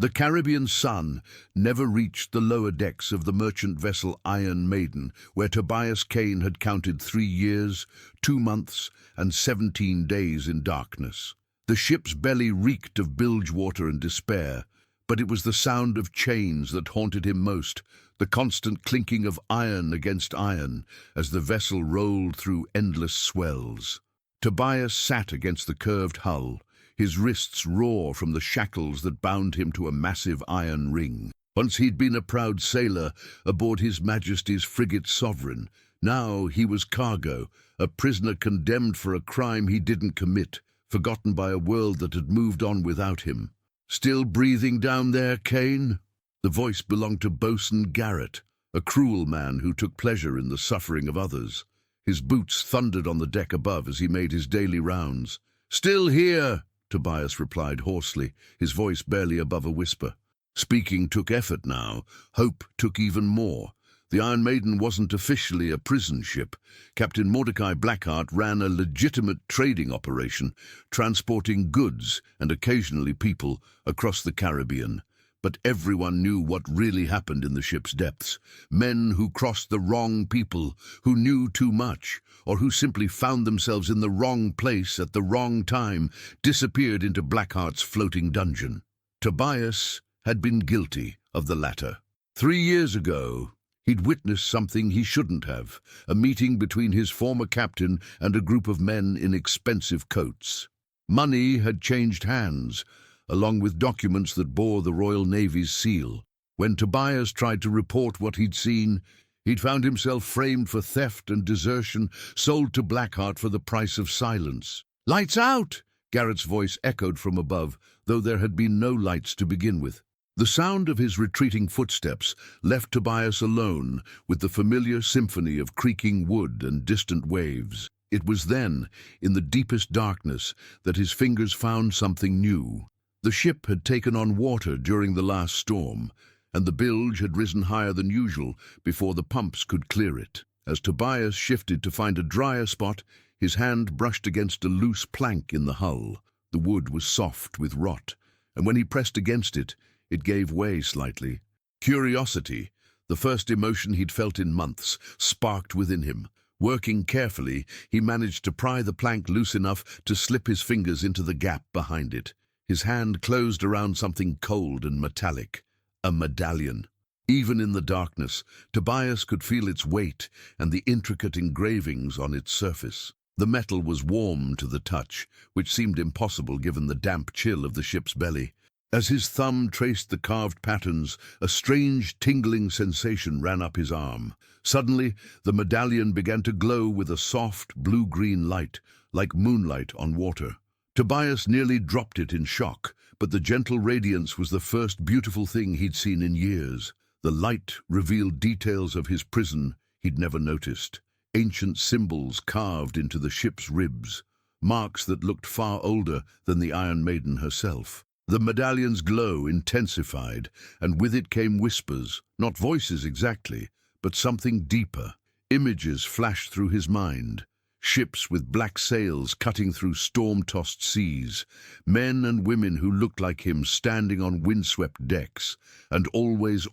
The Caribbean sun never reached the lower decks of the merchant vessel Iron Maiden, where Tobias Kane had counted 3 years, 2 months, and 17 days in darkness. The ship's belly reeked of bilge water and despair, but it was the sound of chains that haunted him most, the constant clinking of iron against iron as the vessel rolled through endless swells. Tobias sat against the curved hull, his wrists raw from the shackles that bound him to a massive iron ring. Once he'd been a proud sailor aboard His Majesty's frigate Sovereign. Now he was cargo, a prisoner condemned for a crime he didn't commit, forgotten by a world that had moved on without him. "Still breathing down there, Kane?" The voice belonged to Boatswain Garrett, a cruel man who took pleasure in the suffering of others. His boots thundered on the deck above as he made his daily rounds. "Still here," Tobias replied hoarsely, his voice barely above a whisper. Speaking took effort now. Hope took even more. The Iron Maiden wasn't officially a prison ship. Captain Mordecai Blackheart ran a legitimate trading operation, transporting goods and occasionally people across the Caribbean. But everyone knew what really happened in the ship's depths. Men who crossed the wrong people, who knew too much, or who simply found themselves in the wrong place at the wrong time, disappeared into Blackheart's floating dungeon. Tobias had been guilty of the latter. 3 years ago, he'd witnessed something he shouldn't have, a meeting between his former captain and a group of men in expensive coats. Money had changed hands, along with documents that bore the Royal Navy's seal. When Tobias tried to report what he'd seen, he'd found himself framed for theft and desertion, sold to Blackheart for the price of silence. "Lights out!" Garrett's voice echoed from above, though there had been no lights to begin with. The sound of his retreating footsteps left Tobias alone with the familiar symphony of creaking wood and distant waves. It was then, in the deepest darkness, that his fingers found something new. The ship had taken on water during the last storm, and the bilge had risen higher than usual before the pumps could clear it. As Tobias shifted to find a drier spot, his hand brushed against a loose plank in the hull. The wood was soft with rot, and when he pressed against it, it gave way slightly. Curiosity, the first emotion he'd felt in months, sparked within him. Working carefully, he managed to pry the plank loose enough to slip his fingers into the gap behind it. His hand closed around something cold and metallic, a medallion. Even in the darkness, Tobias could feel its weight and the intricate engravings on its surface. The metal was warm to the touch, which seemed impossible given the damp chill of the ship's belly. As his thumb traced the carved patterns, a strange tingling sensation ran up his arm. Suddenly, the medallion began to glow with a soft blue-green light, like moonlight on water. Tobias nearly dropped it in shock, but the gentle radiance was the first beautiful thing he'd seen in years. The light revealed details of his prison he'd never noticed. Ancient symbols carved into the ship's ribs, marks that looked far older than the Iron Maiden herself. The medallion's glow intensified, and with it came whispers, not voices exactly, but something deeper. Images flashed through his mind. Ships with black sails cutting through storm-tossed seas, men and women who looked like him standing on windswept decks, and always,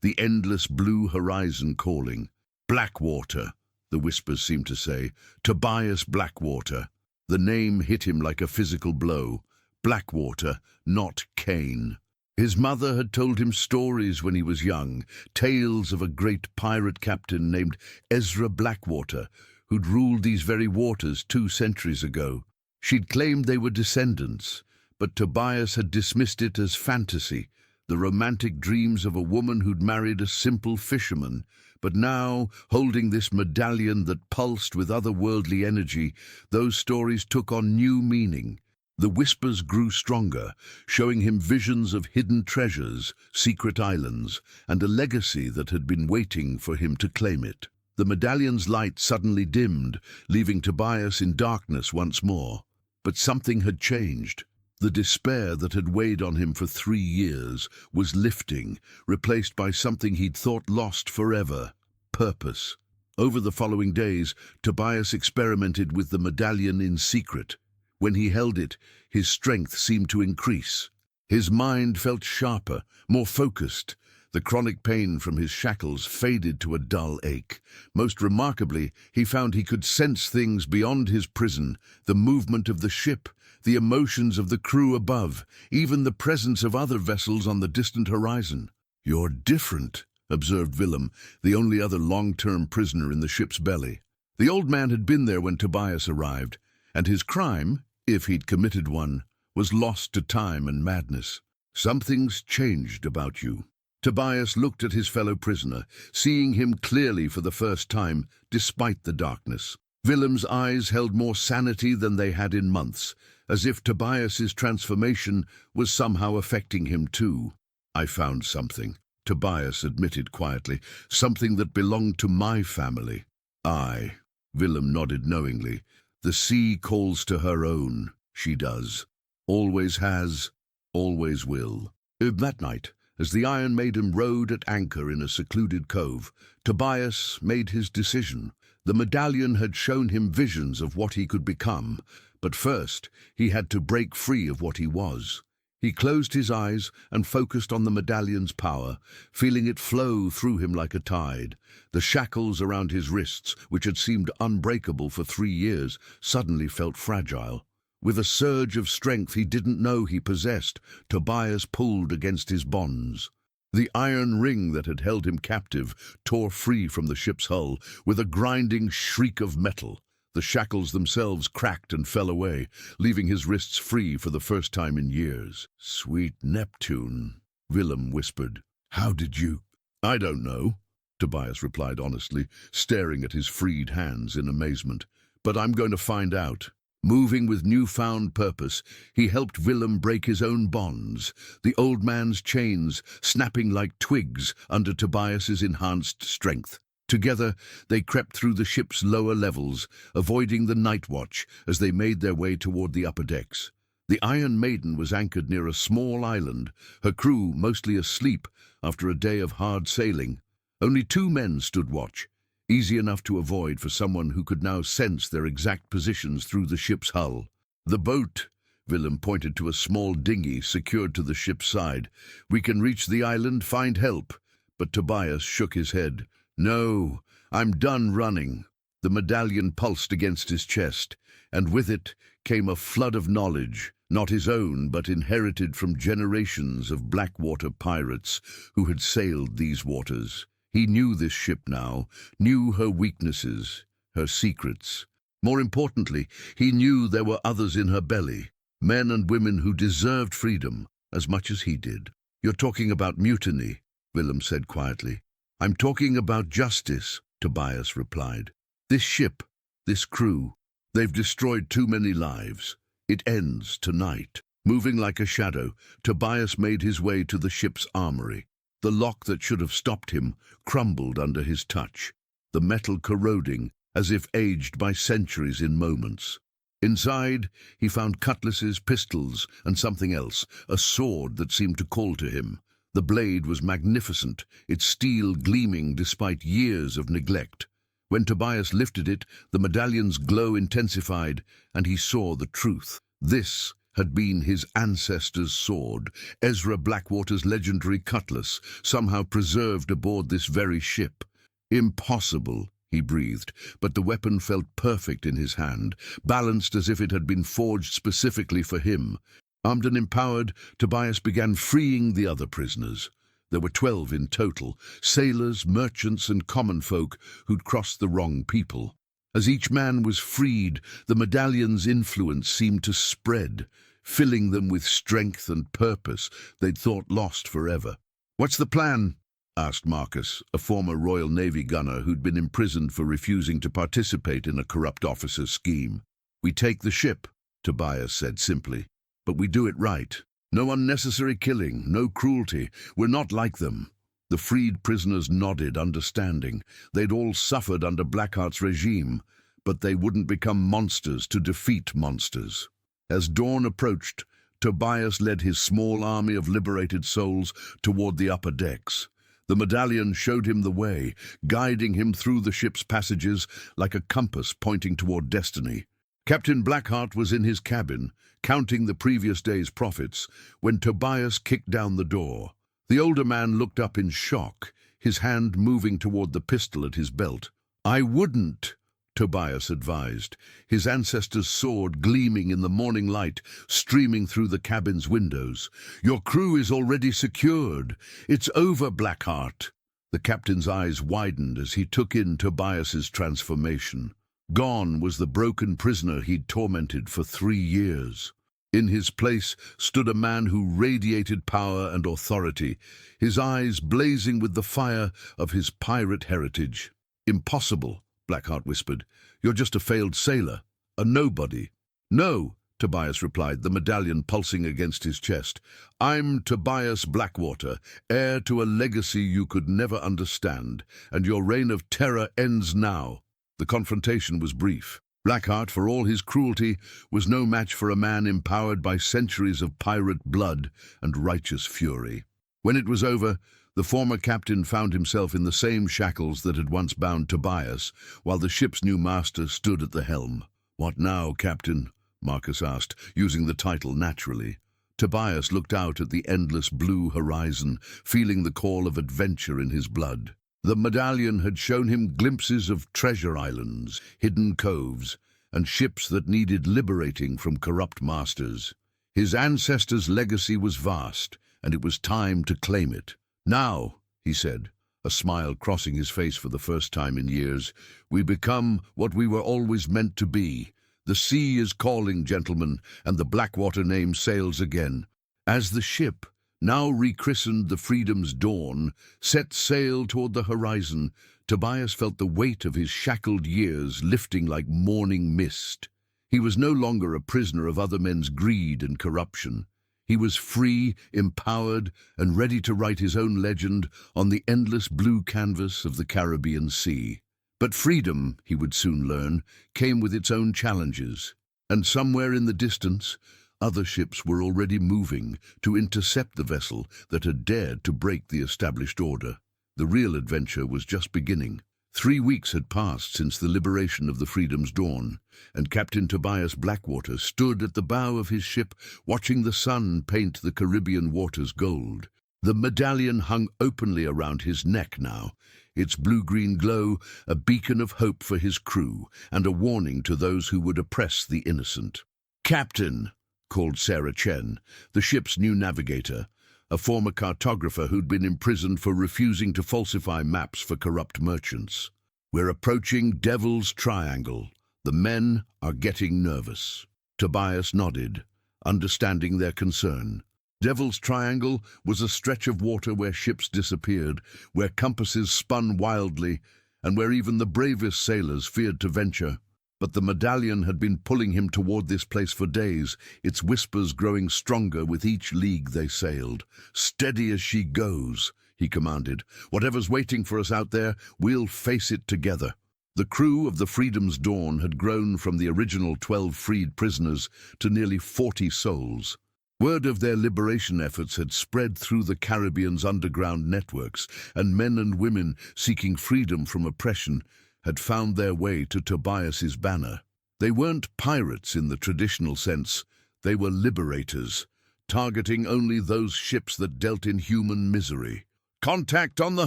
the endless blue horizon calling. "Blackwater," the whispers seemed to say. "Tobias Blackwater." The name hit him like a physical blow. Blackwater, not Kane. His mother had told him stories when he was young, tales of a great pirate captain named Ezra Blackwater, who'd ruled these very waters 2 centuries ago. She'd claimed they were descendants, but Tobias had dismissed it as fantasy, the romantic dreams of a woman who'd married a simple fisherman. But now, holding this medallion that pulsed with otherworldly energy, those stories took on new meaning. The whispers grew stronger, showing him visions of hidden treasures, secret islands, and a legacy that had been waiting for him to claim it. The medallion's light suddenly dimmed, leaving Tobias in darkness once more. But something had changed. The despair that had weighed on him for 3 years was lifting, replaced by something he'd thought lost forever: purpose. Over the following days, Tobias experimented with the medallion in secret. When he held it, his strength seemed to increase. His mind felt sharper, more focused. The chronic pain from his shackles faded to a dull ache. Most remarkably, he found he could sense things beyond his prison, the movement of the ship, the emotions of the crew above, even the presence of other vessels on the distant horizon. "You're different," observed Willem, the only other long-term prisoner in the ship's belly. The old man had been there when Tobias arrived, and his crime, if he'd committed one, was lost to time and madness. "Something's changed about you." Tobias looked at his fellow prisoner, seeing him clearly for the first time, despite the darkness. Willem's eyes held more sanity than they had in months, as if Tobias's transformation was somehow affecting him too. "I found something," Tobias admitted quietly, "something that belonged to my family." "Aye," Willem nodded knowingly. "The sea calls to her own, she does. Always has, always will." That night, as the Iron Maiden rode at anchor in a secluded cove, Tobias made his decision. The medallion had shown him visions of what he could become, but first he had to break free of what he was. He closed his eyes and focused on the medallion's power, feeling it flow through him like a tide. The shackles around his wrists, which had seemed unbreakable for 3 years, suddenly felt fragile. With a surge of strength he didn't know he possessed, Tobias pulled against his bonds. The iron ring that had held him captive tore free from the ship's hull with a grinding shriek of metal. The shackles themselves cracked and fell away, leaving his wrists free for the first time in years. "Sweet Neptune," Willem whispered. "How did you—" "I don't know," Tobias replied honestly, staring at his freed hands in amazement. "But I'm going to find out." Moving with newfound purpose, he helped Willem break his own bonds, the old man's chains snapping like twigs under Tobias's enhanced strength. Together, they crept through the ship's lower levels, avoiding the night watch as they made their way toward the upper decks. The Iron Maiden was anchored near a small island, her crew mostly asleep after a day of hard sailing. Only 2 men stood watch, easy enough to avoid for someone who could now sense their exact positions through the ship's hull. "The boat," Willem pointed to a small dinghy secured to the ship's side. "We can reach the island, find help." But Tobias shook his head. "No, I'm done running." The medallion pulsed against his chest, and with it came a flood of knowledge, not his own, but inherited from generations of Blackwater pirates who had sailed these waters. He knew this ship now, knew her weaknesses, her secrets. More importantly, he knew there were others in her belly, men and women who deserved freedom as much as he did. "You're talking about mutiny," Willem said quietly. "I'm talking about justice," Tobias replied. "This ship, this crew, they've destroyed too many lives. It ends tonight." Moving like a shadow, Tobias made his way to the ship's armory. The lock that should have stopped him crumbled under his touch, the metal corroding as if aged by centuries in moments. Inside, he found cutlasses, pistols, and something else, a sword that seemed to call to him. The blade was magnificent, its steel gleaming despite years of neglect. When Tobias lifted it, the medallion's glow intensified, and he saw the truth. This had been his ancestor's sword, Ezra Blackwater's legendary cutlass, somehow preserved aboard this very ship. "Impossible," he breathed, but the weapon felt perfect in his hand, balanced as if it had been forged specifically for him. Armed and empowered, Tobias began freeing the other prisoners. There were 12 in total, sailors, merchants, and common folk who'd crossed the wrong people. As each man was freed, the medallion's influence seemed to spread, filling them with strength and purpose they'd thought lost forever. "What's the plan?" asked Marcus, a former Royal Navy gunner who'd been imprisoned for refusing to participate in a corrupt officer's scheme. "We take the ship," Tobias said simply, "but we do it right. No unnecessary killing, no cruelty. We're not like them." The freed prisoners nodded, understanding. They'd all suffered under Blackheart's regime, but they wouldn't become monsters to defeat monsters. As dawn approached, Tobias led his small army of liberated souls toward the upper decks. The medallion showed him the way, guiding him through the ship's passages like a compass pointing toward destiny. Captain Blackheart was in his cabin, counting the previous day's profits, when Tobias kicked down the door. The older man looked up in shock, his hand moving toward the pistol at his belt. "I wouldn't," Tobias advised, his ancestor's sword gleaming in the morning light streaming through the cabin's windows. "Your crew is already secured. It's over, Blackheart." The captain's eyes widened as he took in Tobias's transformation. Gone was the broken prisoner he'd tormented for 3 years. In his place stood a man who radiated power and authority, his eyes blazing with the fire of his pirate heritage. "Impossible," Blackheart whispered. "You're just a failed sailor, a nobody." "No," Tobias replied, the medallion pulsing against his chest. "I'm Tobias Blackwater, heir to a legacy you could never understand, and your reign of terror ends now." The confrontation was brief. Blackheart, for all his cruelty, was no match for a man empowered by centuries of pirate blood and righteous fury. When it was over, the former captain found himself in the same shackles that had once bound Tobias, while the ship's new master stood at the helm. "What now, Captain?" Marcus asked, using the title naturally. Tobias looked out at the endless blue horizon, feeling the call of adventure in his blood. The medallion had shown him glimpses of treasure islands, hidden coves, and ships that needed liberating from corrupt masters. His ancestors' legacy was vast, and it was time to claim it. "Now," he said, a smile crossing his face for the first time in years, "we become what we were always meant to be. The sea is calling, gentlemen, and the Blackwater name sails again." As the ship, now rechristened the Freedom's Dawn, set sail toward the horizon, Tobias felt the weight of his shackled years lifting like morning mist. He was no longer a prisoner of other men's greed and corruption. He was free, empowered, and ready to write his own legend on the endless blue canvas of the Caribbean Sea. But freedom, he would soon learn, came with its own challenges. And somewhere in the distance, other ships were already moving to intercept the vessel that had dared to break the established order. The real adventure was just beginning. 3 weeks had passed since the liberation of the Freedom's Dawn, and Captain Tobias Blackwater stood at the bow of his ship watching the sun paint the Caribbean waters gold. The medallion hung openly around his neck now, its blue-green glow a beacon of hope for his crew and a warning to those who would oppress the innocent. "Captain," called Sarah Chen, the ship's new navigator, a former cartographer who'd been imprisoned for refusing to falsify maps for corrupt merchants. "We're approaching Devil's Triangle. The men are getting nervous." Tobias nodded, understanding their concern. Devil's Triangle was a stretch of water where ships disappeared, where compasses spun wildly, and where even the bravest sailors feared to venture. But the medallion had been pulling him toward this place for days, its whispers growing stronger with each league they sailed. "Steady as she goes," he commanded. "Whatever's waiting for us out there, we'll face it together." The crew of the Freedom's Dawn had grown from the original 12 freed prisoners to nearly 40 souls. Word of their liberation efforts had spread through the Caribbean's underground networks, and men and women seeking freedom from oppression had found their way to Tobias's banner. They weren't pirates in the traditional sense, they were liberators, targeting only those ships that dealt in human misery. "Contact on the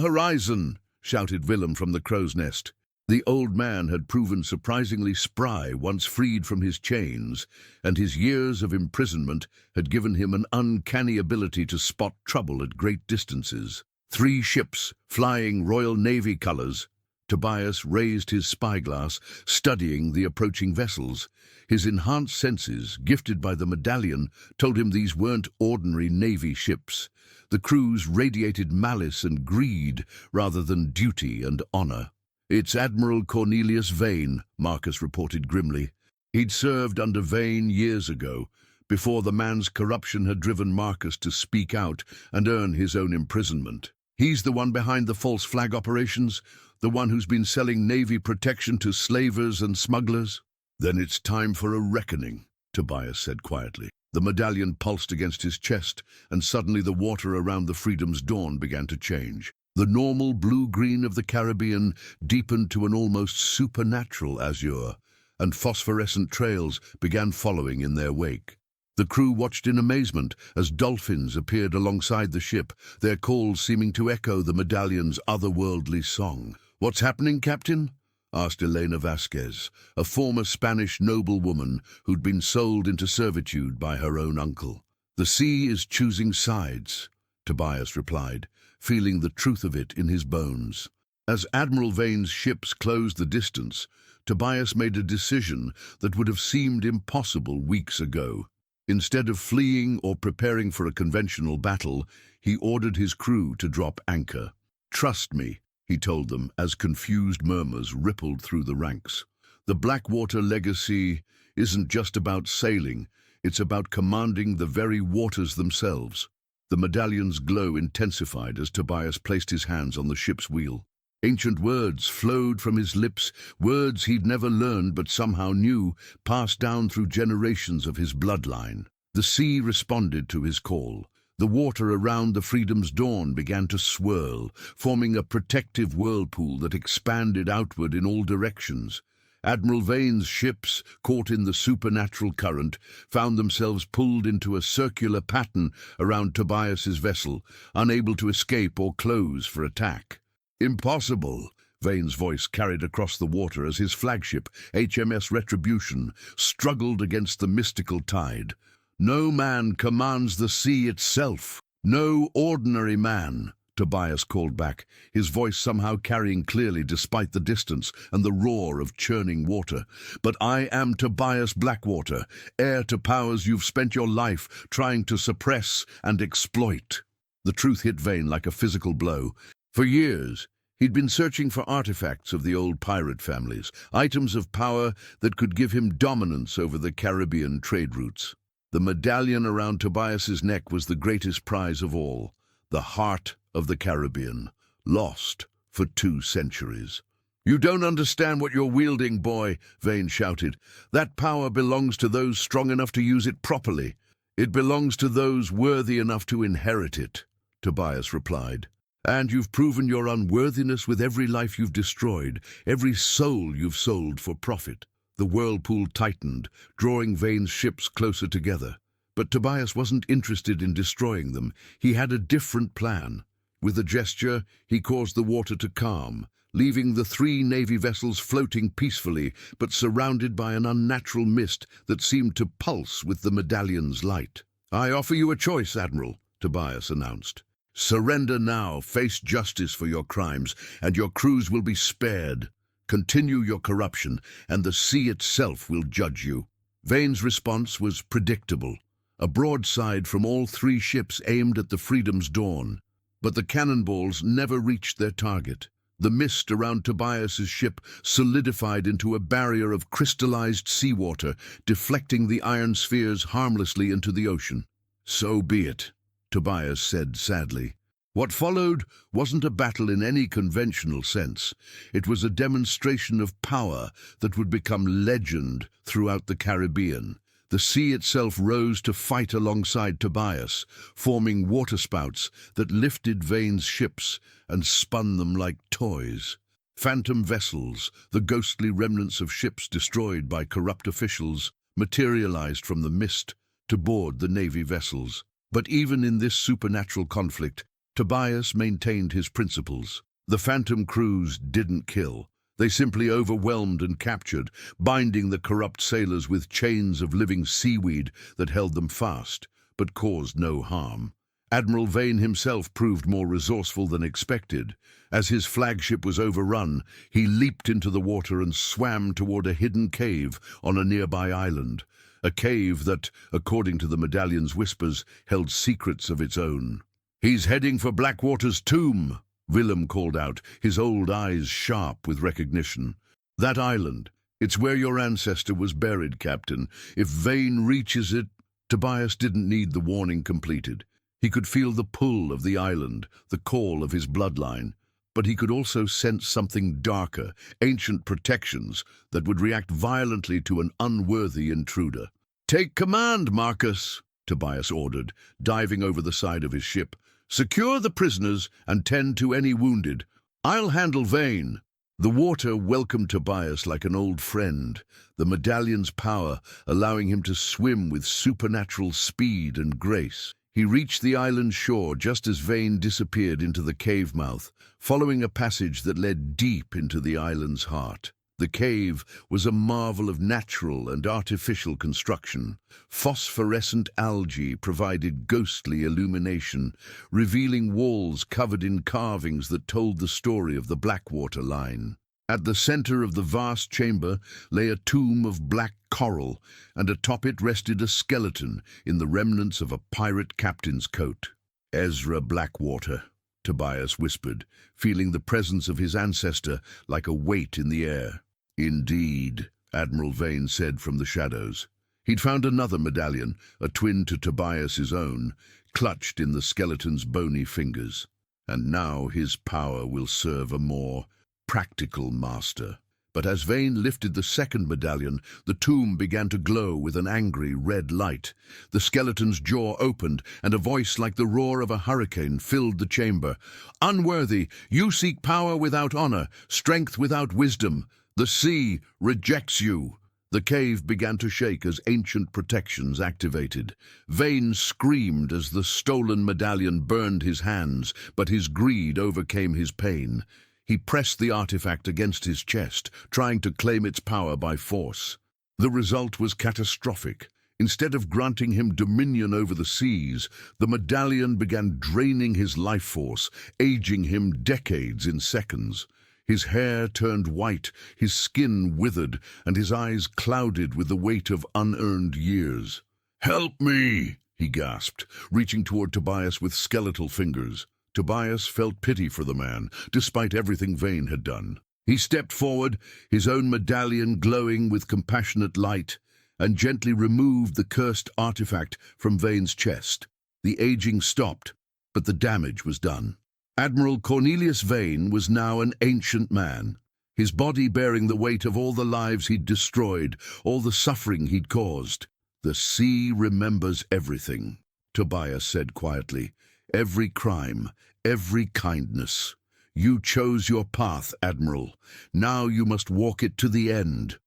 horizon!" shouted Willem from the crow's nest. The old man had proven surprisingly spry once freed from his chains, and his years of imprisonment had given him an uncanny ability to spot trouble at great distances. 3 ships, flying Royal Navy colors. Tobias raised his spyglass, studying the approaching vessels. His enhanced senses, gifted by the medallion, told him these weren't ordinary Navy ships. The crews radiated malice and greed rather than duty and honor. "It's Admiral Cornelius Vane," Marcus reported grimly. He'd served under Vane years ago, before the man's corruption had driven Marcus to speak out and earn his own imprisonment. "He's the one behind the false flag operations, the one who's been selling Navy protection to slavers and smugglers?" "Then it's time for a reckoning," Tobias said quietly. The medallion pulsed against his chest, and suddenly the water around the Freedom's Dawn began to change. The normal blue-green of the Caribbean deepened to an almost supernatural azure, and phosphorescent trails began following in their wake. The crew watched in amazement as dolphins appeared alongside the ship, their calls seeming to echo the medallion's otherworldly song. "What's happening, Captain?" asked Elena Vasquez, a former Spanish noblewoman who'd been sold into servitude by her own uncle. "The sea is choosing sides," Tobias replied, feeling the truth of it in his bones. As Admiral Vane's ships closed the distance, Tobias made a decision that would have seemed impossible weeks ago. Instead of fleeing or preparing for a conventional battle, he ordered his crew to drop anchor. "Trust me," he told them as confused murmurs rippled through the ranks. "The Blackwater legacy isn't just about sailing, it's about commanding the very waters themselves." The medallion's glow intensified as Tobias placed his hands on the ship's wheel. Ancient words flowed from his lips, words he'd never learned but somehow knew, passed down through generations of his bloodline. The sea responded to his call. The water around the Freedom's dawn began to swirl, forming a protective whirlpool that expanded outward in all directions. Admiral Vane's ships, caught in the supernatural current, found themselves pulled into a circular pattern around Tobias's vessel, unable to escape or close for attack. "Impossible," Vane's voice carried across the water as his flagship, HMS Retribution, struggled against the mystical tide. "No man commands the sea itself. No ordinary man," Tobias called back, his voice somehow carrying clearly despite the distance and the roar of churning water. "But I am Tobias Blackwater, heir to powers you've spent your life trying to suppress and exploit." The truth hit Vane like a physical blow. For years, he'd been searching for artifacts of the old pirate families, items of power that could give him dominance over the Caribbean trade routes. The medallion around Tobias's neck was the greatest prize of all, the heart of the Caribbean, lost for 2 centuries. "You don't understand what you're wielding, boy," Vane shouted. "That power belongs to those strong enough to use it properly. It belongs to those worthy enough to inherit it," Tobias replied. "And you've proven your unworthiness with every life you've destroyed, every soul you've sold for profit." The whirlpool tightened, drawing Vane's ships closer together. But Tobias wasn't interested in destroying them. He had a different plan. With a gesture, he caused the water to calm, leaving the 3 Navy vessels floating peacefully, but surrounded by an unnatural mist that seemed to pulse with the medallion's light. "I offer you a choice, Admiral," Tobias announced. "Surrender now, face justice for your crimes, and your crews will be spared. Continue your corruption, and the sea itself will judge you." Vane's response was predictable. A broadside from all 3 ships aimed at the Freedom's dawn. But the cannonballs never reached their target. The mist around Tobias's ship solidified into a barrier of crystallized seawater, deflecting the iron spheres harmlessly into the ocean. "So be it," Tobias said sadly. What followed wasn't a battle in any conventional sense. It was a demonstration of power that would become legend throughout the Caribbean. The sea itself rose to fight alongside Tobias, forming waterspouts that lifted Vane's ships and spun them like toys. Phantom vessels, the ghostly remnants of ships destroyed by corrupt officials, materialized from the mist to board the Navy vessels. But even in this supernatural conflict, Tobias maintained his principles. The Phantom crews didn't kill. They simply overwhelmed and captured, binding the corrupt sailors with chains of living seaweed that held them fast, but caused no harm. Admiral Vane himself proved more resourceful than expected. As his flagship was overrun, he leaped into the water and swam toward a hidden cave on a nearby island. A cave that, according to the medallion's whispers, held secrets of its own. "He's heading for Blackwater's tomb," Willem called out, his old eyes sharp with recognition. "That island, it's where your ancestor was buried, Captain. If Vane reaches it..." Tobias didn't need the warning completed. He could feel the pull of the island, the call of his bloodline. But he could also sense something darker, ancient protections that would react violently to an unworthy intruder. "Take command, Marcus," Tobias ordered, diving over the side of his ship. "Secure the prisoners and tend to any wounded. I'll handle Vane." The water welcomed Tobias like an old friend, the medallion's power allowing him to swim with supernatural speed and grace. He reached the island shore just as Vane disappeared into the cave mouth, following a passage that led deep into the island's heart. The cave was a marvel of natural and artificial construction. Phosphorescent algae provided ghostly illumination, revealing walls covered in carvings that told the story of the Blackwater line. At the center of the vast chamber lay a tomb of black coral, and atop it rested a skeleton in the remnants of a pirate captain's coat. "Ezra Blackwater," Tobias whispered, feeling the presence of his ancestor like a weight in the air. "Indeed," Admiral Vane said from the shadows. He'd found another medallion, a twin to Tobias's own, clutched in the skeleton's bony fingers. And now his power will serve a more practical master. But as Vane lifted the second medallion, the tomb began to glow with an angry red light. The skeleton's jaw opened, and a voice like the roar of a hurricane filled the chamber. "Unworthy, you seek power without honor, strength without wisdom. The sea rejects you." The cave began to shake as ancient protections activated. Vane screamed as the stolen medallion burned his hands, but his greed overcame his pain. He pressed the artifact against his chest, trying to claim its power by force. The result was catastrophic. Instead of granting him dominion over the seas, the medallion began draining his life force, aging him decades in seconds. His hair turned white, his skin withered, and his eyes clouded with the weight of unearned years. "Help me!" he gasped, reaching toward Tobias with skeletal fingers. Tobias felt pity for the man, despite everything Vane had done. He stepped forward, his own medallion glowing with compassionate light, and gently removed the cursed artifact from Vane's chest. The aging stopped, but the damage was done. Admiral Cornelius Vane was now an ancient man, his body bearing the weight of all the lives he'd destroyed, all the suffering he'd caused. "The sea remembers everything," Tobias said quietly. "Every crime, every kindness. You chose your path, Admiral. Now you must walk it to the end."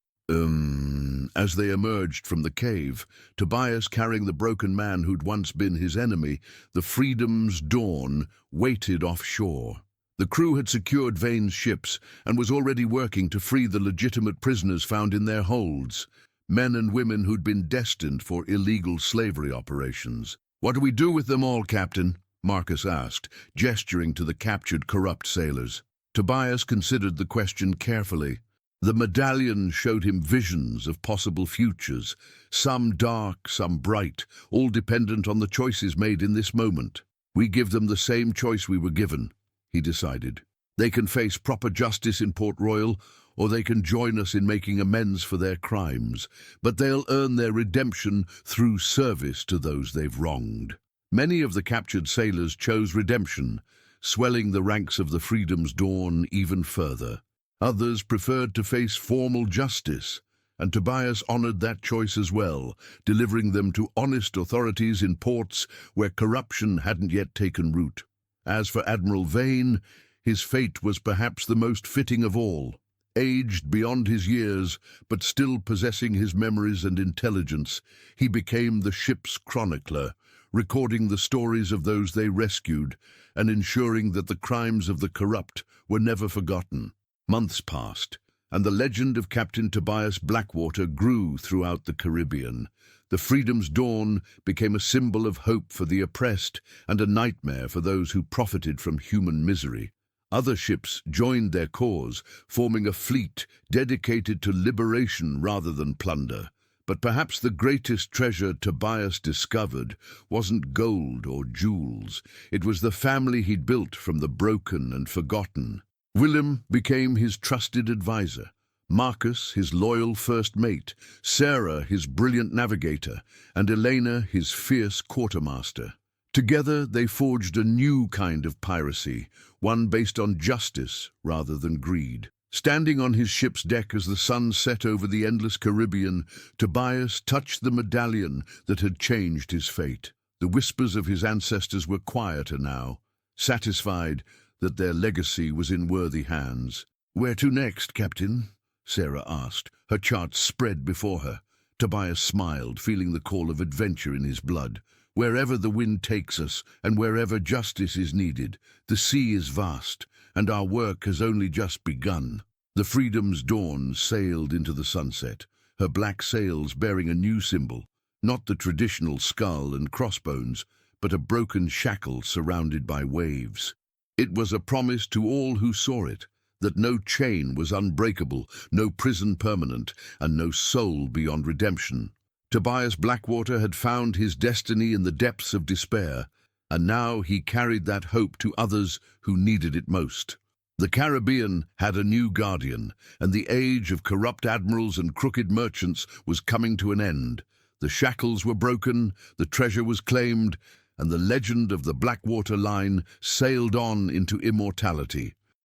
As they emerged from the cave, Tobias carrying the broken man who'd once been his enemy, the Freedom's Dawn waited offshore. The crew had secured Vane's ships and was already working to free the legitimate prisoners found in their holds, men and women who'd been destined for illegal slavery operations. "What do we do with them all, Captain?" Marcus asked, gesturing to the captured corrupt sailors. Tobias considered the question carefully. The medallion showed him visions of possible futures, some dark, some bright, all dependent on the choices made in this moment. "We give them the same choice we were given," he decided. "They can face proper justice in Port Royal, or they can join us in making amends for their crimes, but they'll earn their redemption through service to those they've wronged." Many of the captured sailors chose redemption, swelling the ranks of the Freedom's Dawn even further. Others preferred to face formal justice, and Tobias honored that choice as well, delivering them to honest authorities in ports where corruption hadn't yet taken root. As for Admiral Vane, his fate was perhaps the most fitting of all. Aged beyond his years, but still possessing his memories and intelligence, he became the ship's chronicler, recording the stories of those they rescued and ensuring that the crimes of the corrupt were never forgotten. Months passed, and the legend of Captain Tobias Blackwater grew throughout the Caribbean. The Freedom's Dawn became a symbol of hope for the oppressed and a nightmare for those who profited from human misery. Other ships joined their cause, forming a fleet dedicated to liberation rather than plunder. But perhaps the greatest treasure Tobias discovered wasn't gold or jewels. It was the family he'd built from the broken and forgotten. Willem became his trusted advisor, Marcus his loyal first mate, Sarah his brilliant navigator, and Elena his fierce quartermaster. Together they forged a new kind of piracy, one based on justice rather than greed. Standing on his ship's deck as the sun set over the endless Caribbean, Tobias touched the medallion that had changed his fate. The whispers of his ancestors were quieter now, satisfied that their legacy was in worthy hands. "Where to next, Captain?" Sarah asked, her charts spread before her. Tobias smiled, feeling the call of adventure in his blood. "Wherever the wind takes us, and wherever justice is needed, the sea is vast, and our work has only just begun." The Freedom's dawn sailed into the sunset, her black sails bearing a new symbol, not the traditional skull and crossbones, but a broken shackle surrounded by waves. It was a promise to all who saw it, that no chain was unbreakable, no prison permanent, and no soul beyond redemption. Tobias Blackwater had found his destiny in the depths of despair, and now he carried that hope to others who needed it most. The Caribbean had a new guardian, and the age of corrupt admirals and crooked merchants was coming to an end. The shackles were broken, the treasure was claimed, and the legend of the Blackwater Line sailed on into immortality.